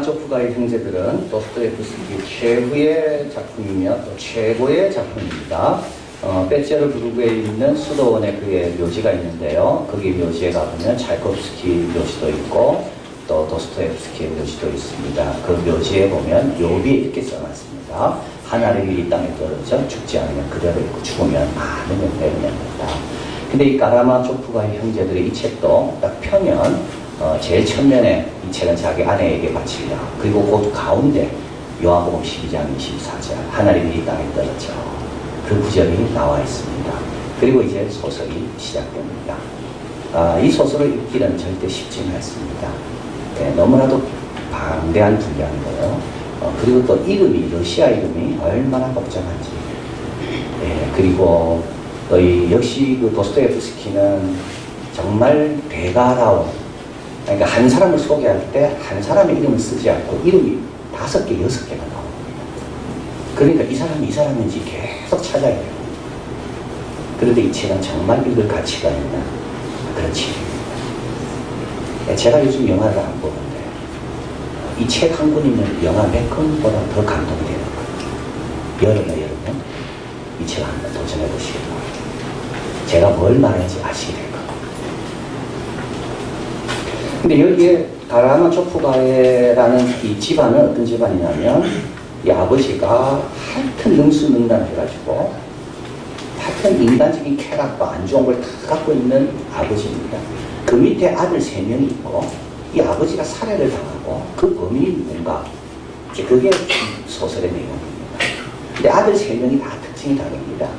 카라마조프가의 형제들은 도스토옙스키 최후의 작품이며 또 최고의 작품입니다. 페체르부르크에 있는 수도원에 그의 묘지가 있는데요. 거기 묘지에 가보면 차이콥스키 묘지도 있고 또 도스토옙스키의 묘지도 있습니다. 그 묘지에 보면 욥이 이렇게 써놨습니다. 하늘의 일이 땅에 떨어져 죽지 않으면 그대로 있고 죽으면 많은 은혜를 냅니다. 근데 이 카라마조프가의 형제들의 이 책도 딱 펴면 제일 첫면에 이 책은 자기 아내에게 바치려, 그리고 그 가운데 요한복음 12장 24절 하늘의 일이 땅에 떨어져, 그 구절이 나와 있습니다. 그리고 이제 소설이 시작됩니다. 이 소설을 읽기는 절대 쉽지는 않습니다. 네, 너무나도 방대한 분량이고요. 그리고 또 이름이, 러시아 이름이 얼마나 복잡한지. 네, 그리고 역시 그 도스토옙스키는 정말 대가다운, 그러니까 한 사람을 소개할 때 한 사람의 이름을 쓰지 않고 이름이 5개, 6개가 나옵니다. 그러니까 이 사람인지 계속 찾아야 돼요. 그런데 이 책은 정말 읽을 가치가 있는 그런 책입니다. 제가 요즘 영화를 안 보는데 이 책 한 권이면 영화 몇 권보다 더 감동이 되는 거예요. 여러분 이 책 한번 도전해 보시기 바랍니다. 제가 뭘 말하는지 아시게 될 겁니다. 근데 여기에 카라마조프가라는 이 집안은 어떤 집안이냐면 이 아버지가 하여튼 능수능란 해가지고 하여튼 인간적인 쾌락과 안 좋은 걸 다 갖고 있는 아버지입니다. 그 밑에 아들 3명이 있고 이 아버지가 살해를 당하고 그 범인이 누군가, 그게 소설의 내용입니다. 근데 아들 3명이 다 특징이 다릅니다.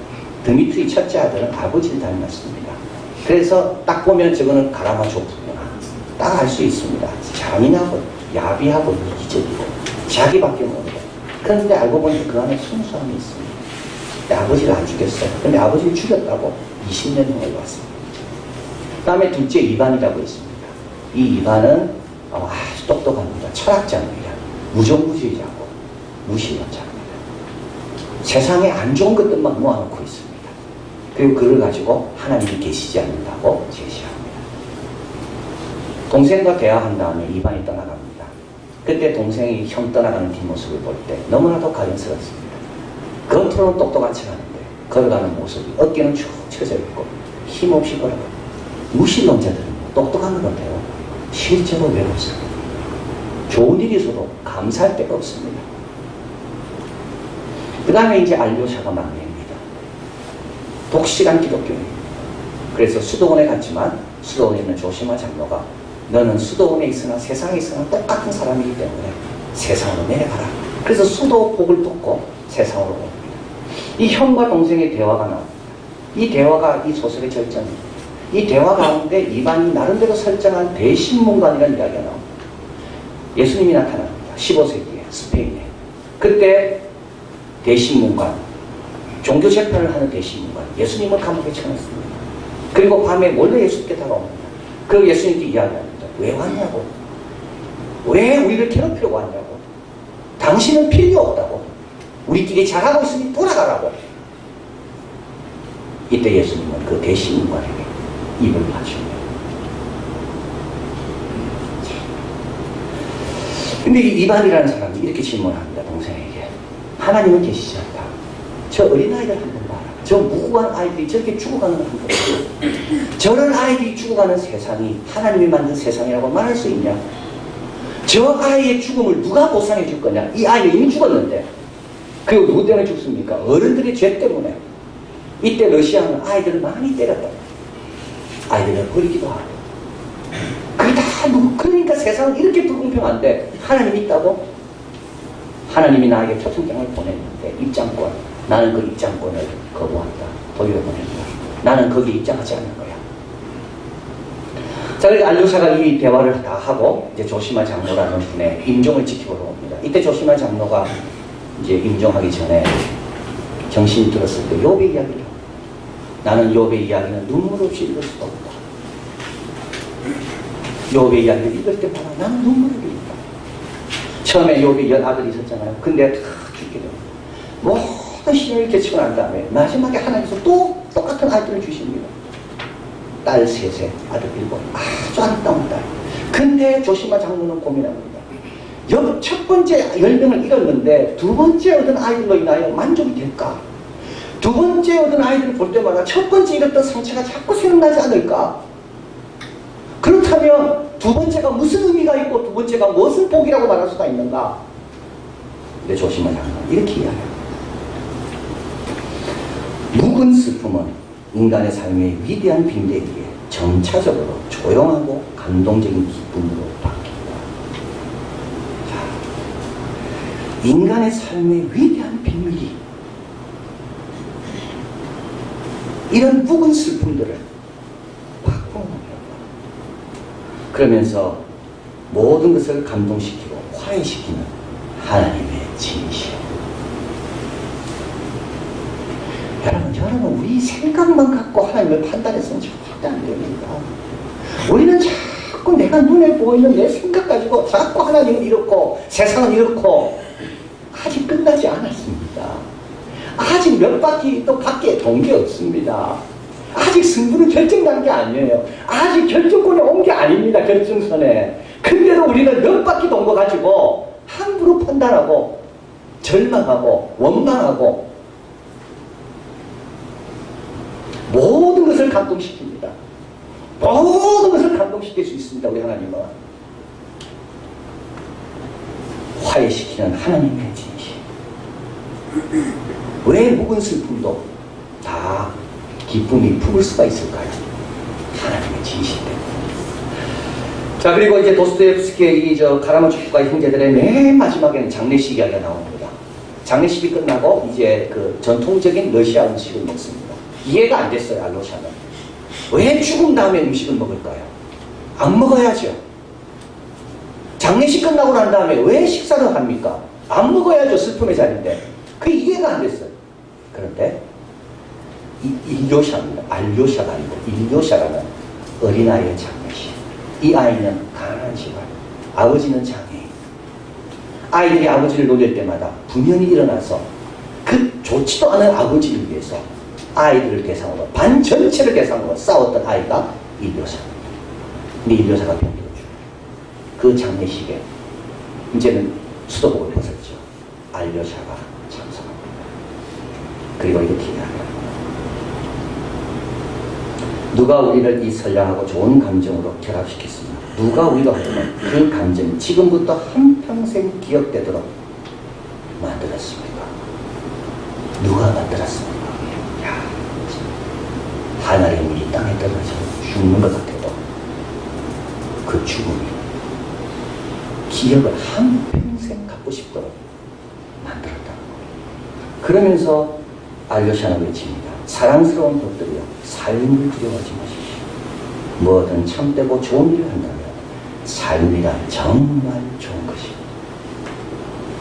드미트리 첫째 아들은 아버지를 닮았습니다. 그래서 딱 보면 저거는 카라마조프구나 딱 알 수 있습니다. 잔인하고 야비하고 이기적이고 자기밖에 모르고. 그런데 알고 보니까 그 안에 순수함이 있습니다. 근데 아버지를 안 죽였어요. 근데 아버지를 죽였다고 20년 후에 왔습니다. 그 다음에 둘째 이반이라고 있습니다. 이 이반은 아주 똑똑합니다. 철학자입니다. 무정부주의자고 무신론자입니다. 세상에 안 좋은 것들만 모아놓고 있습니다. 그리고 그를 가지고 하나님이 계시지 않는다고 제시합니다. 동생과 대화한 다음에 이반이 떠나갑니다. 그때 동생이 형 떠나가는 뒷모습을 볼 때 너무나도 가증스럽습니다. 겉으로는 똑똑하지 않은데 걸어가는 모습이 어깨는 축 처져 있고 힘없이 걸어가고. 무신론자들은 똑똑한 건 어때요? 실제로 외롭습니다. 좋은 일이 있어도 감사할 데가 없습니다. 그 다음에 이제 알료샤가 막내입니다. 독실한 기독교인입니다. 그래서 수도원에 갔지만 수도원에 있는 조시마 장로가 너는 수도원에 있으나 세상에 있으나 똑같은 사람이기 때문에 세상으로 내려가라. 그래서 수도복을 벗고 세상으로 옵니다. 이 형과 동생의 대화가 나옵니다. 이 대화가 이 소설의 절정입니다. 이 대화 가운데 이반이 나름대로 설정한 대신문관이라는 이야기가 나옵니다. 예수님이 나타납니다. 15세기에 스페인에. 그때 대신문관, 종교 재판을 하는 대신문관, 예수님을 감옥에 쳐넣습니다. 그리고 밤에 몰래 예수님께 다가옵니다. 그리고 예수님께 이야기합니다. 왜 왔냐고. 왜 우리를 괴롭히려고 왔냐고. 당신은 필요 없다고. 우리끼리 잘하고 있으니 돌아가라고. 이때 예수님은 그 대신문관에게 입을 맞춥니다. 근데 이 이반이라는 사람이 이렇게 질문합니다. 동생에게. 하나님은 계시지 않다. 저 어린아이들 한번 봐라. 저 무고한 아이들이 저렇게 죽어가는 거 한번 봐라. 저런 아이들이 죽어가는 세상이 하나님이 만든 세상이라고 말할 수 있냐? 저 아이의 죽음을 누가 보상해 줄 거냐? 이 아이는 이미 죽었는데. 그리고 누구 때문에 죽습니까? 어른들의 죄 때문에. 이때 러시아는 아이들을 많이 때렸다. 아이들을 버리기도 하고. 그게 다 누구, 그러니까 세상은 이렇게 불공평한데 하나님이 있다고? 하나님이 나에게 표창장을 보냈는데 입장권, 나는 그 입장권을 거부한다. 돌려보낸다. 나는 거기에 입장하지 않는 거야. 자, 그래서 알료샤가 이 대화를 다 하고 이제 조시마 장로라는 분의 임종을 지키러 옵니다. 이때 조시마 장로가 이제 임종하기 전에 정신이 들었을 때 욥의 이야기를 합니다. 나는 욥의 이야기는 눈물 없이 읽을 수가 없다. 욥의 이야기를 읽을 때마다 나는 눈물을 흘린다. 처음에 욥이 10아들이 있었잖아요. 근데 다 죽게 됩니다. 모든 시련을 깨치고 난 다음에 마지막에 하나님께서 또 똑같은 아이들을 주십니다. 딸 3세, 아들 7, 아주 아름다운 딸. 근데 조시마 장로는 고민합니다. 첫 번째 10명을 잃었는데 두 번째 얻은 아이들로 인하여 만족이 될까? 두 번째 얻은 아이들을 볼 때마다 첫 번째 잃었던 상처가 자꾸 생각나지 않을까? 그렇다면 두 번째가 무슨 의미가 있고 두 번째가 무슨 복이라고 말할 수가 있는가? 근데 조심하자. 이렇게 이야기합니다. 묵은 슬픔은 인간의 삶의 위대한 빈대에 점차적으로 조용하고 감동적인 기쁨으로 바뀐다. 자, 인간의 삶의 위대한 비밀이 이런 묵은 슬픔들을 바꾸는 거예요. 그러면서 모든 것을 감동시키고 화해시키는 하나님의 진실. 여러분, 우리 생각만 갖고 하나님을 판단해서는 절대 안 됩니다. 우리는 자꾸 내가 눈에 보이는 내 생각 가지고 자꾸 하나님은 이렇고 세상은 이렇고 아직 끝나지 않았습니다. 아직 몇 바퀴 또 밖에 돈 게 없습니다. 아직 승부는 결정난 게 아니에요. 아직 결정권에 온 게 아닙니다. 결정선에. 근데도 우리는 몇 바퀴 돈 거 가지고 함부로 판단하고 절망하고 원망하고 모든 것을 감동시킵니다. 모든 것을 감동시킬 수 있습니다. 우리 하나님은 화해시키는 하나님의 진실. 왜 묵은 슬픔도 다 기쁨이 품을 수가 있을까요? 하나님의 진실 때문에. 자, 그리고 이제 도스토옙스키의 카라마초프가의 형제들의 맨 마지막에는 장례식 이야기가 나옵니다. 장례식이 끝나고 이제 그 전통적인 러시아 음식을 먹습니다. 이해가 안 됐어요, 알로샤는. 왜 죽은 다음에 음식을 먹을까요? 안 먹어야죠. 장례식 끝나고 난 다음에 왜 식사를 합니까? 안 먹어야죠, 슬픔의 자리인데. 그게 이해가 안 됐어요. 그런데 일료샤입니다. 알료샤가 아니고 일료샤라는 어린아이의 장례식. 이 아이는 가난한 집안, 아버지는 장애인. 아이들이 아버지를 놀릴 때마다 분연히 일어나서 그 좋지도 않은 아버지를 위해서 아이들을 대상으로, 반 전체를 대상으로 싸웠던 아이가 일료사입니다. 근데 일료사가 병들어 죽어요. 그 장례식에 이제는 수도복을 벗었죠. 알료샤가 참석합니다. 그리고 이렇게 이야기합니다. 누가 우리를 이 선량하고 좋은 감정으로 결합시켰습니다. 누가 우리로 하여금 그 감정이 지금부터 한평생 기억되도록 만들었습니까? 누가 만들었습니까? 하나님이 이 땅에 떨어져 죽는 것 같아도 그 죽음이 기억을 한평생 갖고 싶도록 만들었다는 거예요. 그러면서 알료샤는 외칩니다. 사랑스러운 것들이여, 삶을 두려워하지 마십시오. 뭐든 참되고 좋은 일을 한다면 삶이란 정말 좋은 것입니다.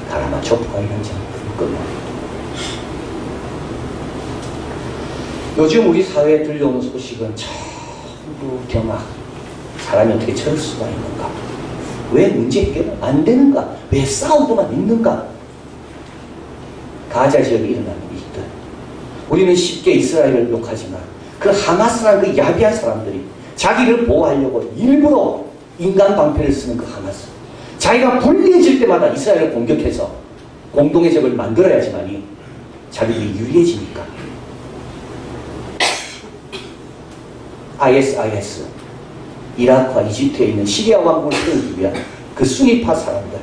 카라마초프가의 현장을 끝납니다. 요즘 우리 사회에 들려오는 소식은 전부 경악. 사람이 어떻게 저럴 수가 있는가? 왜 문제 해결은 안 되는가? 왜 싸우고만 있는가? 가자 지역에 일어나는 일들. 우리는 쉽게 이스라엘을 욕하지만 그 하마스라는 그 야비한 사람들이 자기를 보호하려고 일부러 인간 방패를 쓰는 그 하마스. 자기가 불리해질 때마다 이스라엘을 공격해서 공동의 적을 만들어야지만이 자기들이 유리해지니까. ISIS, 이라크와 이집트에 있는 시리아 왕국을 세우기 위한 그 수니파 사람들,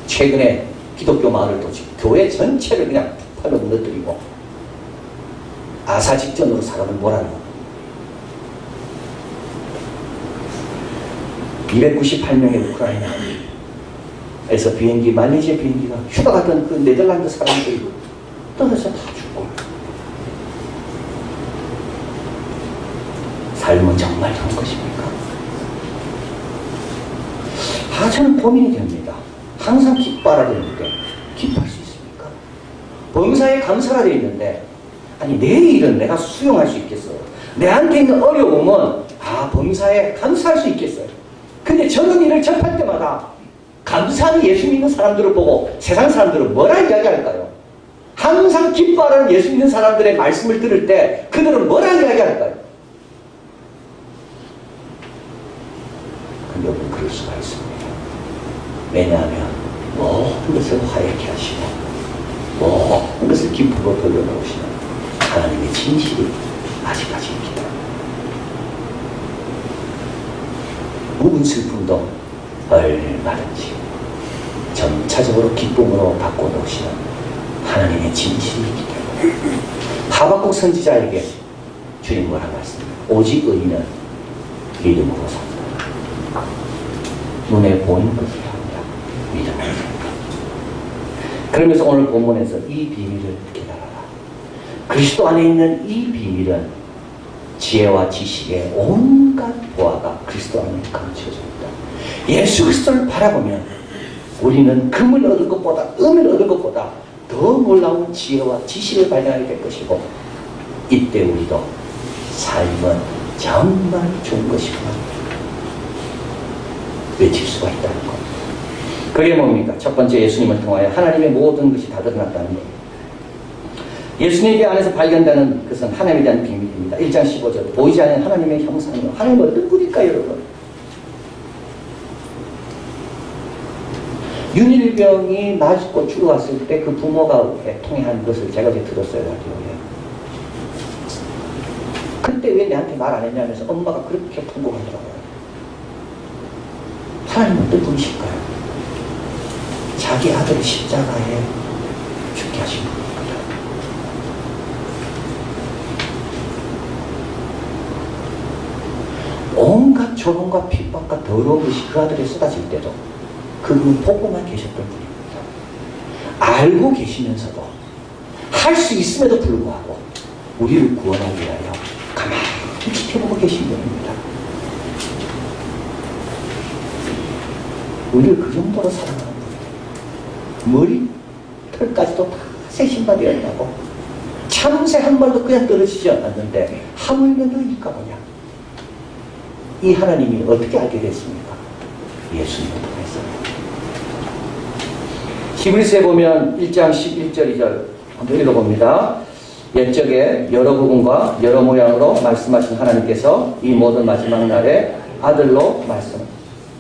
최근에 기독교 마을을 도지고 교회 전체를 그냥 폭발로 무너뜨리고 아사 직전으로 사람을 몰아넣고 298명의 우크라이나에서 비행기, 말레이시아 비행기가 휴가 가던 그 네덜란드 사람들이 떨어져 다 죽고, 삶은 정말 좋은 것입니까? 저는 고민이 됩니다. 항상 기뻐하라 되는데 기뻐할 수 있습니까? 범사에 감사가 되어 있는데, 아니 내 일은 내가 수용할 수 있겠어요? 내한테 있는 어려움은 범사에 감사할 수 있겠어요? 근데 저런 일을 접할 때마다 감사하는 예수 믿는 사람들을 보고 세상 사람들은 뭐라 이야기할까요? 항상 기뻐하라는 예수 믿는 사람들의 말씀을 들을 때 그들은 뭐라 이야기할까요? 근데 여러분, 그럴 수가 있습니다. 왜냐하면 모든 것을 화해케 하시고 모든 것을 기쁨으로 돌려놓으시는 하나님의 진실이 아직까지입니다. 묵은 슬픔도 얼마든지 점차적으로 기쁨으로 바꿔놓으시는 하나님의 진실이기 때문에 하박국 선지자에게 주님 뭐라 말씀입니다. 오직 의인은 믿음으로 산다. 눈에 보이는 것을 합니다. 믿음으로 산다. 그러면서 오늘 본문에서 이 비밀을 깨달아라. 그리스도 안에 있는 이 비밀은 지혜와 지식의 온갖 보화가 그리스도 안에 감춰져 있다. 예수 그리스도를 바라보면 우리는 금을 얻을 것보다, 은을 얻을 것보다 더 놀라운 지혜와 지식을 발견하게 될 것이고, 이때 우리도 삶은 정말 좋은 것이구나 외칠 수가 있다는 것. 그게 뭡니까? 첫 번째, 예수님을 통하여 하나님의 모든 것이 다 드러났다는 것. 예수님 안에서 발견되는 것은 하나님에 대한 비밀입니다. 1장 15절 보이지 않는 하나님의 형상이요. 하나님은 어떤 분일까요, 여러분? 윤일병이 맞고 죽어갔을 때 그 부모가 애통해한 것을 제가 이제 들었어요, 라디오에. 그때 왜 내한테 말 안 했냐면서 엄마가 그렇게 통곡하더라고요. 하나님은 어떤 분이실까요? 자기 아들을 십자가에 죽게 하신 겁니다. 온갖 조롱과 핍박과 더러운 것이 그 아들에 쏟아질 때도 그분은 보고만 계셨던 분입니다. 알고 계시면서도 할 수 있음에도 불구하고 우리를 구원하기 위하여 가만히 지켜보고 계신 분입니다. 우리를 그 정도로 사랑하는 분이에요. 머리털까지도 다 새 신발이 되었다고 참새 한 발도 그냥 떨어지지 않았는데 하물며 너희니까 뭐냐. 이 하나님이 어떻게 알게 됐습니까? 예수님을 통해서. 히브리서에 보면 1장 11절 2절 한번 읽어봅니다. 옛적에 여러 부분과 여러 모양으로 말씀하신 하나님께서 이 모든 마지막 날에 아들로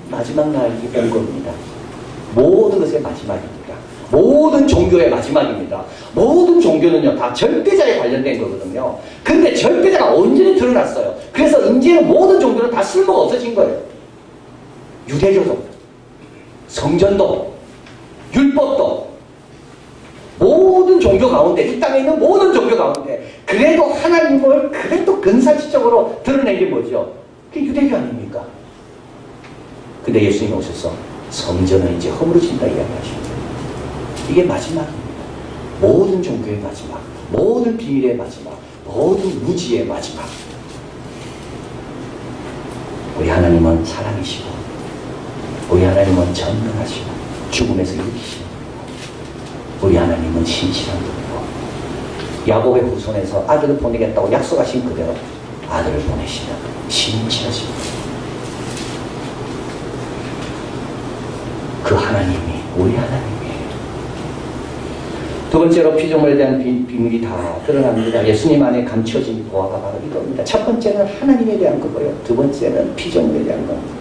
마지막 날이 온 겁니다. 모든 것의 마지막입니다. 모든 종교의 마지막입니다. 모든 종교는요 다 절대자에 관련된 거거든요. 근데 절대자가 온전히 드러났어요. 그래서 이제는 모든 종교는 다 쓸모가 없어진 거예요. 유대교도, 성전도, 율법도, 모든 종교 가운데, 이 땅에 있는 모든 종교 가운데 그래도 하나님을 그래도 근사치적으로 드러낸 게 뭐죠? 그게 유대교 아닙니까? 근데 예수님이 오셔서 성전은 이제 허물어진다 이야기하십니다. 이게 마지막입니다. 모든 종교의 마지막, 모든 비밀의 마지막, 모든 무지의 마지막. 우리 하나님은 사랑이시고 우리 하나님은 전능하시고 죽음에서 일으키시는 분이고 우리 하나님은 신실한 분이고 야곱의 후손에서 아들을 보내겠다고 약속하신 그대로 아들을 보내시는 신실하신 분. 그 하나님이 우리 하나님이에요. 두 번째로 피조물에 대한 비밀이 다 드러납니다. 예수님 안에 감춰진 보화가 바로 이겁니다. 첫 번째는 하나님에 대한 거고요. 두 번째는 피조물에 대한 겁니다.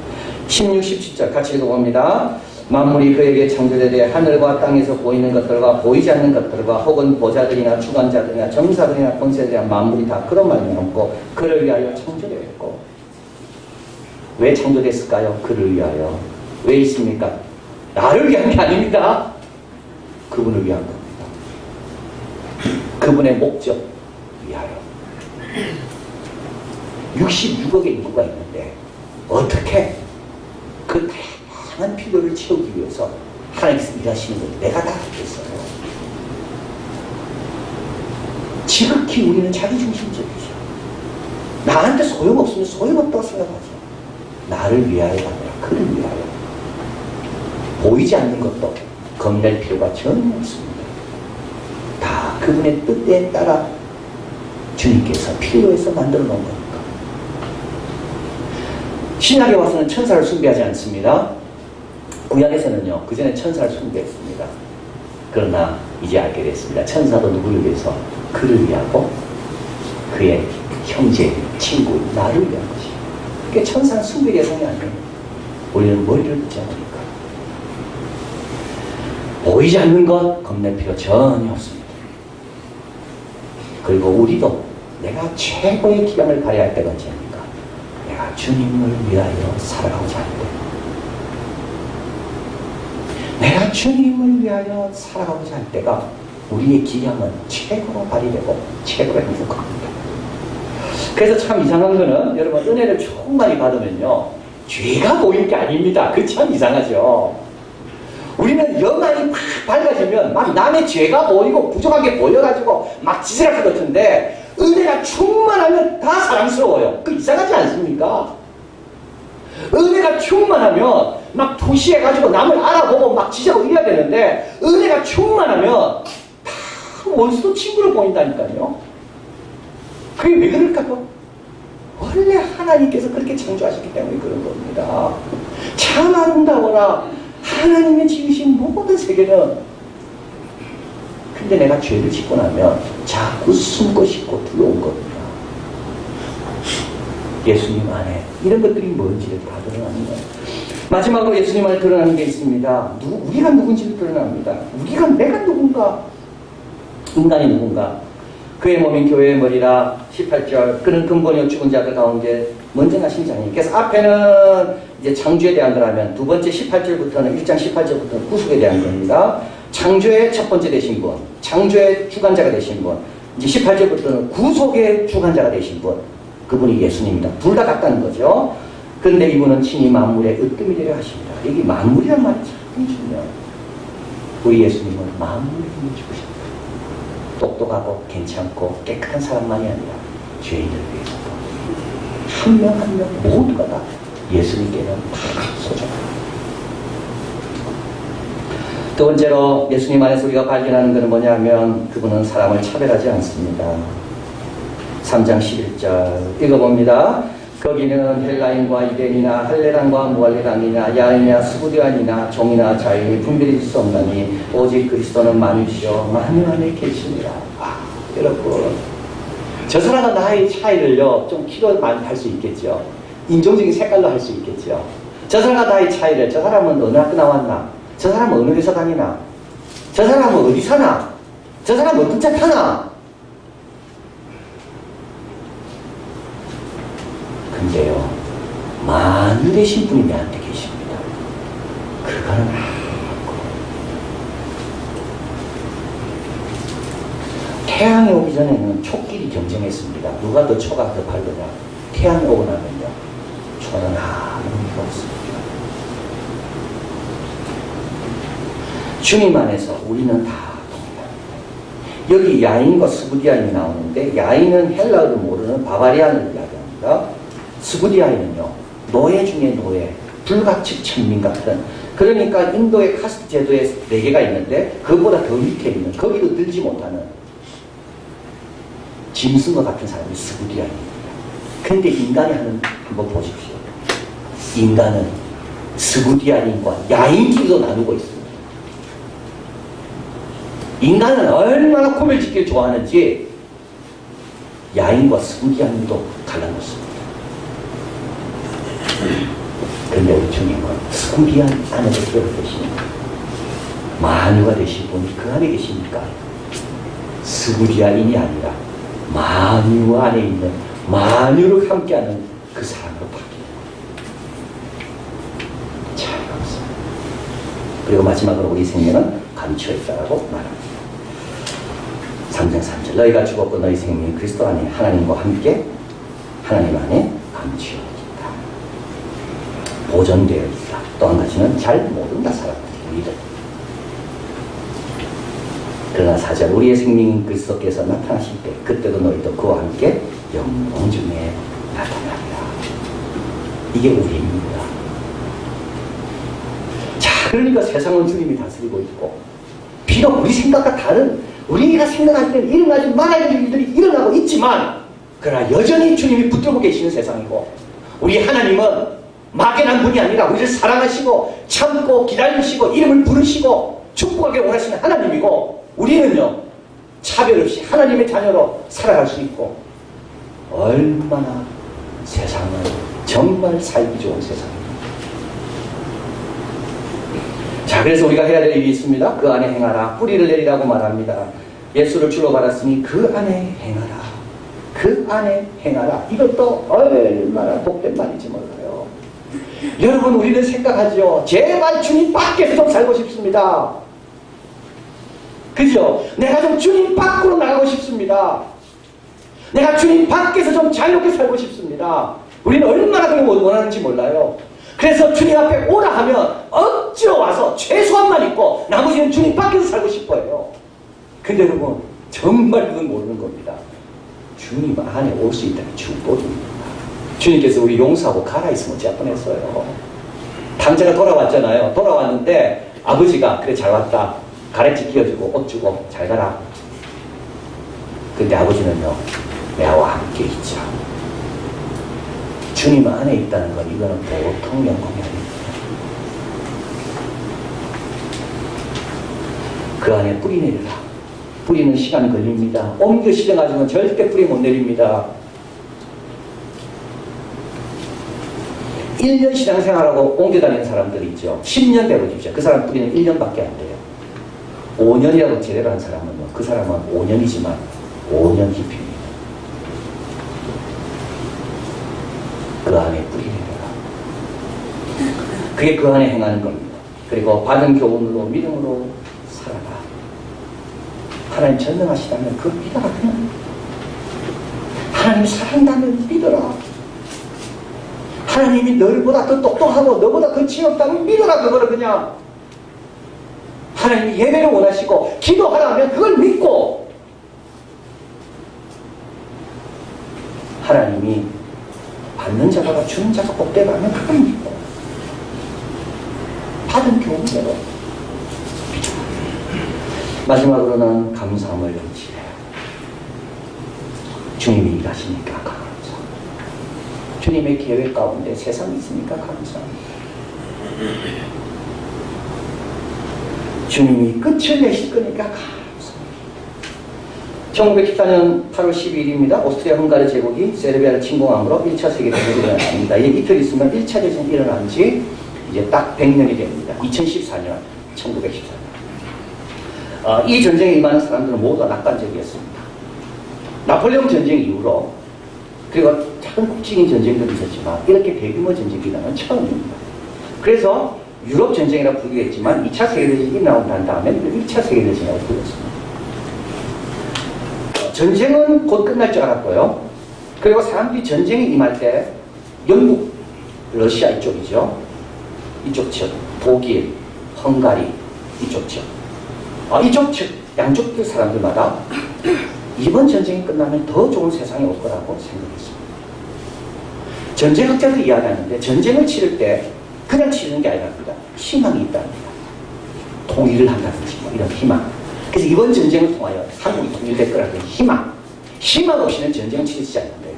16, 17절 같이 읽어봅니다. 만물이 그에게 창조되되 하늘과 땅에서 보이는 것들과 보이지 않는 것들과 혹은 보좌들이나 주관자들이나 정사들이나 권세들이나 만물이 다 그런 말미암고 그를 위하여 창조되었고. 왜 창조됐을까요? 그를 위하여. 왜 있습니까? 나를 위한 게 아닙니다. 그분을 위한 겁니다. 그분의 목적 위하여. 66억의 인구가 있는데 어떻게 그 다양한 필요를 채우기 위해서 하나님께서 일하시는 걸 내가 다 알겠어요. 지극히 우리는 자기중심적이죠. 나한테 소용없으면 소용없다고 생각하죠. 나를 위하여가 아니라 그를 위하여. 보이지 않는 것도 겁낼 필요가 전혀 없습니다. 다 그분의 뜻에 따라 주님께서 필요해서 만들어 놓은 겁니다. 신약에 와서는 천사를 숭배하지 않습니다. 구약에서는요, 그 전에 천사를 숭배했습니다. 그러나 이제 알게 됐습니다. 천사도 누구를 위해서? 그를 위하고 그의 형제, 친구, 나를 위한 것이에요. 그러니까 천사는 숭배 대상이 아니에요. 우리는 머리를 붙잡으니까. 보이지 않는 것 겁낼 필요 전혀 없습니다. 그리고 우리도 내가 최고의 기량을 발휘할 때가 언제입니까? 내가 주님을 위하여 살아가고자 할 때. 내가 주님을 위하여 살아가고자 할 때가 우리의 기량은 최고로 발휘되고 최고로 행복합니다. 그래서 참 이상한 거는 여러분 은혜를 충만히 받으면요 죄가 보이는 게 아닙니다. 그 참 이상하죠. 우리는 영안이 막 밝아지면 막 남의 죄가 보이고 부족한 게 보여가지고 막 지지랄 것 같은데 은혜가 충만하면 다 사랑스러워요. 그 이상하지 않습니까? 은혜가 충만하면 막 투시해가지고 남을 알아보고 막 지지하고 이래야 되는데 은혜가 충만하면 다 원수도 친구로 보인다니까요. 그게 왜 그럴까요? 원래 하나님께서 그렇게 창조하셨기 때문에 그런 겁니다. 참 아름다워라. 하나님의 지으신 모든 세계는 근데 내가 죄를 짓고 나면 자꾸 숨고 싶고 두려운 겁니다. 예수님 안에 이런 것들이 뭔지를 다 드러나는 거예요. 마지막으로 예수님 안에 드러나는 게 있습니다. 우리가 누군지를 드러납니다. 내가 누군가? 인간이 누군가? 그의 몸인 교회의 머리라 18절 그는 근본이요 죽은 자들 가운데 먼저 나신 자니. 그래서 앞에는 이제 창조에 대한 거라면 두 번째 18절부터는 1장 18절부터는 구속에 대한 겁니다. 창조의 첫 번째 되신 분, 창조의 주관자가 되신 분, 이제 18절부터는 구속의 주관자가 되신 분, 그분이 예수님입니다. 둘 다 같다는 거죠. 그런데 이분은 친히 만물의 으뜸이 되려 하십니다. 여기 만물이란 말이 참 중요해요. 우리 예수님은 만물의 힘을 주고 싶다. 똑똑하고 괜찮고 깨끗한 사람만이 아니라 죄인을 위해서도 한 명 한 명 모두가 다 예수님께는 다 소중합니다. 두 번째로 예수님 안에서 우리가 발견하는 것은 뭐냐면 그분은 사람을 차별하지 않습니다. 3장 11절 읽어봅니다. 거기는 헬라인과 유대인이나 할레당과 무할레당이나 야인이나 스구디안이나 종이나 자유인이 분별이 수 없나니 오직 그리스도는 만유시요 만유 안에 계십니다. 여러분 저 사람과 나의 차이를요 좀 키로 많이 할 수 있겠죠. 인종적인 색깔로 할 수 있겠죠. 저 사람과 나의 차이를 저 사람은 어느 학교 나왔나? 저 사람은 어느 회사 다니나? 저 사람은 어디 사나? 저 사람은 어떤 차 타나? 근데요 만유 되신 분이 내한테 계십니다. 그거는 알고 태양이 오기 전에는 촉끼리 경쟁했습니다. 누가 더 초가 더 밝으냐. 태양이 오고 나면요 초는 아무 의미가 없습니다. 주님 안에서 우리는 다 동일합니다. 여기 야인과 스구디아인이 나오는데 야인은 헬라어를 모르는 바바리안을 이야기합니다. 스구디아인은요 노예 중에 노예, 불가침 천민 같은 그러니까 인도의 카스트 제도에 4개가 있는데 그것보다 더 밑에 있는 거기도 들지 못하는 짐승과 같은 사람이 스구디아인입니다. 근데 인간이 하는 한번 보십시오. 인간은 스구디아인과 야인끼리도 나누고 있습니다. 인간은 얼마나 코를 짓길 좋아하는지 야인과 스구디아인도 갈라놓습니다. 그런데 우리 주님은 스구디안 안에서 들어 계십니다. 만유가 되신 분이 그 안에 계십니까? 스구디안인이 아니라 만유 안에 있는 만유를 함께하는 그 사람으로 바뀌는 거예요. 차이가 없습니다. 그리고 마지막으로 우리 생명은 감추어 있다라고 말합니다. 3장 3절 너희가 죽었고 너희 생명이 그리스도 안에 하나님과 함께 하나님 안에 감추어 있다. 보존되어 있다. 또 한 가지는 잘 모른다 사람들 우리들. 그러나 4절 우리의 생명인 그리스도께서 나타나실 때 그때도 너희도 그와 함께 영광 중에 나타나리라. 이게 우리입니다. 자, 그러니까 세상은 주님이 다스리고 있고 비록 우리 생각과 다른 우리가 생각할 때는 일어나지 말아야 될 일들이 일어나고 있지만 그러나 여전히 주님이 붙들고 계시는 세상이고 우리 하나님은 막연한 분이 아니라 우리를 사랑하시고 참고 기다리시고 이름을 부르시고 축복하게 원하시는 하나님이고 우리는요 차별 없이 하나님의 자녀로 살아갈 수 있고 얼마나 세상은 정말 살기 좋은 세상입니다. 자, 그래서 우리가 해야 될 일이 있습니다. 그 안에 행하라. 뿌리를 내리라고 말합니다. 예수를 주로 받았으니 그 안에 행하라. 그 안에 행하라. 이것도 얼마나 복된 말인지 몰라요. 여러분, 우리는 생각하죠. 제발 주님 밖에서 좀 살고 싶습니다. 그죠? 내가 좀 주님 밖으로 나가고 싶습니다. 내가 주님 밖에서 좀 자유롭게 살고 싶습니다. 우리는 얼마나 그걸 원하는지 몰라요. 그래서 주님 앞에 오라 하면 억지로 와서 최소한만 있고 나머지는 주님 밖에서 살고 싶어요. 근데 여러분, 정말 그건 모르는 겁니다. 주님 안에 올 수 있다는 축복입니다. 주님께서 우리 용서하고 가라 있으면 어찌할 뻔했어요. 당자가 돌아왔잖아요. 돌아왔는데 아버지가 그래 잘 왔다. 가래찌 끼워주고 옷 주고 잘 가라. 근데 아버지는요, 내와 함께 있자. 주님 안에 있다는 건 이거는 보통 영광이 아닙니다. 그 안에 뿌리 내리라. 뿌리는 시간이 걸립니다. 옮겨 시정하지만 절대 뿌리 못 내립니다. 1년 신앙생활하고 옮겨 다니는 사람들이 있죠. 10년 배워주십시오. 그 사람 뿌리는 1년밖에 안 돼요. 5년이라도 제대로 한 사람은요, 그 사람은 5년이지만 5년 깊입니다. 그 안에 뿌리 내려라. 그게 그 안에 행하는 겁니다. 그리고 받은 교훈으로 믿음으로 살아라. 하나님 전능하시다면 그걸 믿어라. 그냥 하나님 사랑한다면 믿어라. 하나님이 너보다 더 똑똑하고 너보다 더 지혜롭다면 믿어라. 그거를 그냥 하나님이 예배를 원하시고 기도하라면 그걸 믿고, 하나님이 받는 자가 주는 자가 복되다면 그걸 믿고, 받은 교훈대로 믿어. 마지막으로는 감사함을 연치해요. 주님이 일하시니까 감사. 주님의 계획 가운데 세상이 있으니까 감사합니다. 주님이 끝을 내실 거니까 감사합니다. 1914년 8월 12일입니다. 오스트리아 헝가리 제국이 세르비아를 침공함으로 1차 세계대전이 일어납니다. 이틀 있으면 1차 대전이 일어난 지 이제 딱 100년이 됩니다. 2014년, 1914년. 이 전쟁에 임하는 사람들은 모두 낙관적이었습니다. 나폴레옹 전쟁 이후로, 그리고 작은 국지적인 전쟁들도 있었지만 이렇게 대규모 전쟁이 일어나는 처음입니다. 그래서 유럽 전쟁이라 부르겠지만 2차 세계대전이 일어난 다음에 1차 세계대전이라고 불렀습니다. 전쟁은 곧 끝날 줄 알았고요. 그리고 사람들이 전쟁에 임할 때 영국, 러시아 이쪽이죠. 이쪽 측, 독일, 헝가리 이쪽 측, 이쪽 측, 양쪽 그 사람들마다 이번 전쟁이 끝나면 더 좋은 세상이 올 거라고 생각했습니다. 전쟁학자들이 이야기하는데 전쟁을 치를 때 그냥 치르는 게 아니랍니다. 희망이 있답니다. 통일을 한다든지 뭐 이런 희망. 그래서 이번 전쟁을 통하여 한국이 통일될 거라는 희망. 희망 없이는 전쟁은 치르지 않는데요.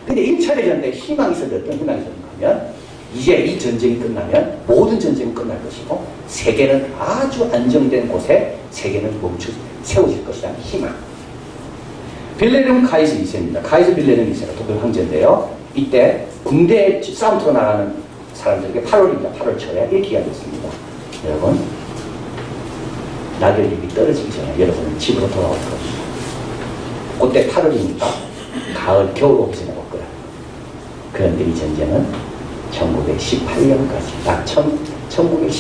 근데 1차 대전 때 희망이 있었는데 어떤 희망이 있었는가 하면 이제 이 전쟁이 끝나면 모든 전쟁은 끝날 것이고 세계는 아주 안정된 곳에 세계는 세워질 것이라는 희망. 빌레름 카이스 2세입니다. 카이스 빌레름 2세가 독일 황제인데요. 이때 군대 싸움터로 나가는 사람들에게 8월입니다. 8월 초에 이렇게 이야기했습니다. 여러분, 낙엽잎이 떨어지기 전에 여러분은 집으로 돌아올 겁니다. 그때 8월이니까 가을, 겨울 오기 전에 올 거야. 그런데 이 전쟁은 1918년까지, 딱 1918년까지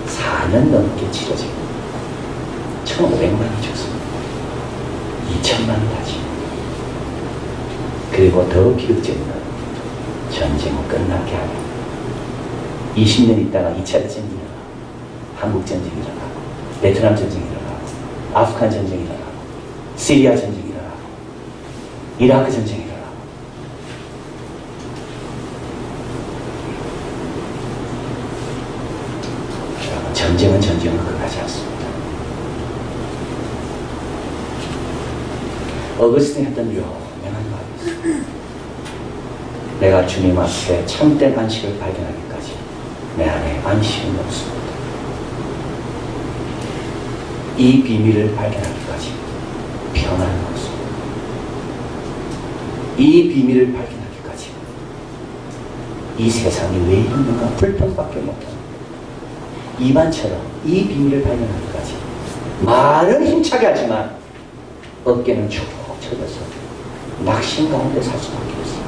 4년 넘게 치러지고 1,500만이 죽습니다. 2천만이 다칩니다. 그리고 더 비극적인 건 전쟁은 끝나게 하고 20년 있다가 2차 대전이 일어나고 한국 전쟁이 일어나고 베트남 전쟁이 일어나고 아프간 전쟁이 일어나고 시리아 전쟁이 일어나고 이라크 전쟁이 일어나고 전쟁은 전쟁으로 끝나지 않습니다. 어거스틴이 했던 유명한 말이 있습니다. 내가 주님 앞에 참된 안식을 발견하기까지 내 안에 안식은 없습니다. 이 비밀을 발견하기까지 평안은 없습니다. 이 비밀을 발견하기까지 이 세상이 왜 있는가? 불평밖에 못합니다. 이반처럼 이 비밀을 발견하기까지 말은 힘차게 하지만 어깨는 축 처져서 낙심 가운데 살 수밖에 없습니다.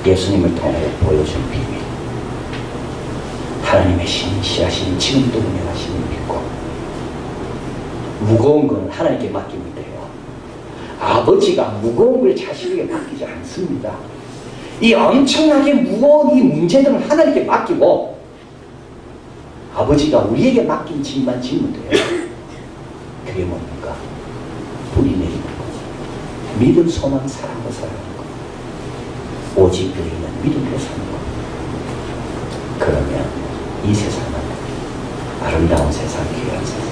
예수님을 통해 보여준 비밀, 하나님의 신실하신 지금도 운행하시는 믿고 무거운 건 하나님께 맡기면 돼요. 아버지가 무거운 걸 자식에게 맡기지 않습니다. 이 엄청나게 무거운 이 문제들은 하나님께 맡기고 아버지가 우리에게 맡긴 짐만 지면 돼요. 그게 뭡니까? 뿌리 내리는 거, 믿음, 소망, 사랑으로 살아가는 거, 오직 우리는 믿음으로 사는 거. 그러면 이 세상은 아름다운 세상, 귀한 세상,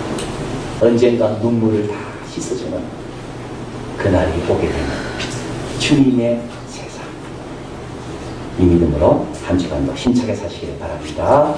언젠가 눈물을 다 씻어주는 그날이 오게 되는 주님의 세상. 이 믿음으로 한 주간도 힘차게 사시길 바랍니다.